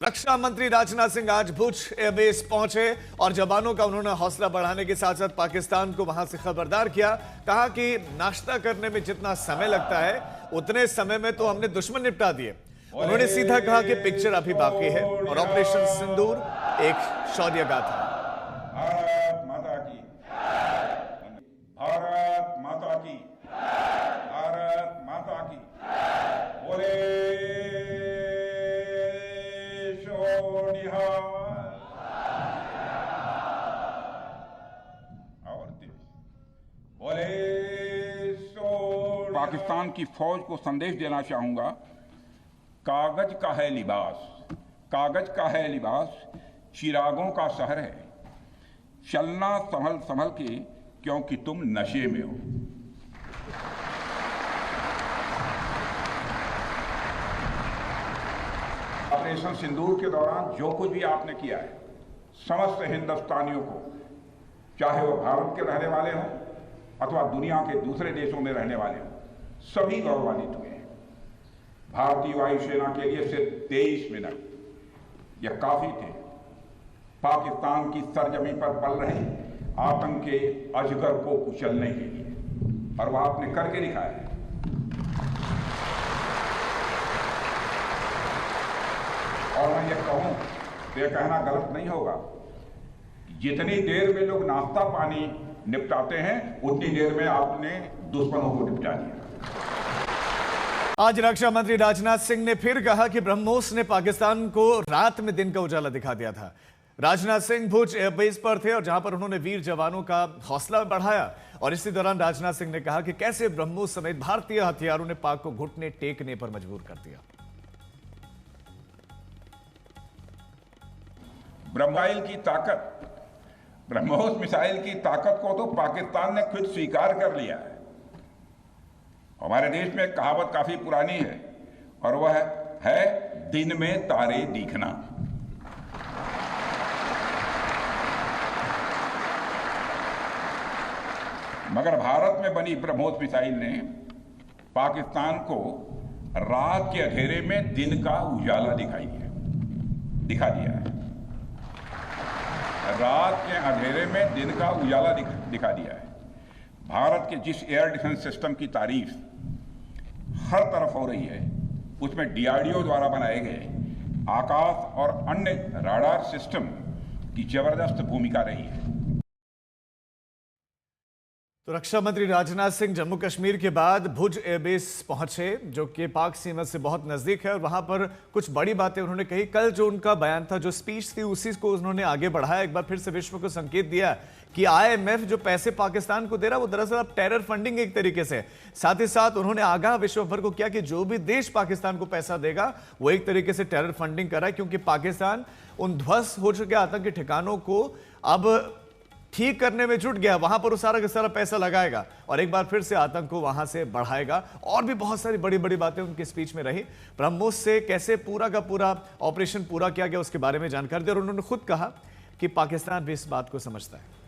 रक्षा मंत्री राजनाथ सिंह आज भुज एयरबेस पहुंचे और जवानों का उन्होंने हौसला बढ़ाने के साथ साथ पाकिस्तान को वहां से खबरदार किया। कहा कि नाश्ता करने में जितना समय लगता है उतने समय में तो हमने दुश्मन निपटा दिए। उन्होंने सीधा कहा कि पिक्चर अभी बाकी है और ऑपरेशन सिंदूर एक शौर्य गाथा। भारत माता की, भारत माता की, भारत माता की, बोले पाकिस्तान की फौज को संदेश देना चाहूंगा, कागज का है लिबास, कागज का है लिबास, चिरागों का शहर है, चलना संभल संभल के क्योंकि तुम नशे में हो। ऑपरेशन सिंदूर के दौरान जो कुछ भी आपने किया है, समस्त हिंदुस्तानियों को, चाहे वो भारत के रहने वाले हों अथवा दुनिया के दूसरे देशों में रहने वाले हों, सभी गौरवान्वित हुए हैं। भारतीय वायुसेना के लिए सिर्फ 23 मिनट यह काफी थे पाकिस्तान की सरजमी पर पल रहे आतंक के अजगर को कुचलने के लिए, और वह आपने करके दिखाया है। और मैं ये कहूं तो यह कहना गलत नहीं होगा, जितनी देर में लोग नाश्ता पानी निपटाते हैं उतनी देर में आपने दुश्मनों को निपटा दिया। आज रक्षा मंत्री राजनाथ सिंह ने फिर कहा कि ब्रह्मोस ने पाकिस्तान को रात में दिन का उजाला दिखा दिया था। राजनाथ सिंह भुज एयरबेस पर थे और जहां पर उन्होंने वीर जवानों का हौसला बढ़ाया, और इसी दौरान राजनाथ सिंह ने कहा कि कैसे ब्रह्मोस समेत भारतीय हथियारों ने पाक को घुटने टेकने पर मजबूर कर दिया। ब्रह्माइल की ताकत, ब्रह्मोस मिसाइल की ताकत को तो पाकिस्तान ने खुद स्वीकार कर लिया है। हमारे देश में एक कहावत काफी पुरानी है और वह है दिन में तारे दिखना। मगर भारत में बनी ब्रह्मोस मिसाइल ने पाकिस्तान को रात के अंधेरे में दिन का उजाला दिखा दिया है। रात के अंधेरे में दिन का उजाला दिखा दिया है। भारत के जिस एयर डिफेंस सिस्टम की तारीफ हर तरफ हो रही है, उसमें डीआरडीओ द्वारा बनाए गए आकाश और अन्य राडार सिस्टम की जबरदस्त भूमिका रही है। तो रक्षा मंत्री राजनाथ सिंह जम्मू कश्मीर के बाद भुज एयरबेस पहुंचे, जो कि पाक सीमा से बहुत नजदीक है, और वहां पर कुछ बड़ी बातें उन्होंने कही। कल जो उनका बयान था, जो स्पीच थी, उसी को उन्होंने आगे बढ़ाया। एक बार फिर से विश्व को संकेत दिया कि आईएमएफ जो पैसे पाकिस्तान को दे रहा है वो दरअसल अब टेरर फंडिंग एक तरीके से। साथ ही साथ उन्होंने आगाह विश्व भर को किया कि जो भी देश पाकिस्तान को पैसा देगा वो एक तरीके से टेरर फंडिंग कर रहा है, क्योंकि पाकिस्तान उन ध्वस्त हो चुके आतंकी ठिकानों को अब ठीक करने में जुट गया, वहां पर वो सारा का सारा पैसा लगाएगा और एक बार फिर से आतंक को वहां से बढ़ाएगा। और भी बहुत सारी बड़ी बड़ी बातें उनके स्पीच में रही। ब्रह्मोस से कैसे पूरा का पूरा ऑपरेशन पूरा किया गया उसके बारे में जानकारी दी, और उन्होंने खुद कहा कि पाकिस्तान भी इस बात को समझता है।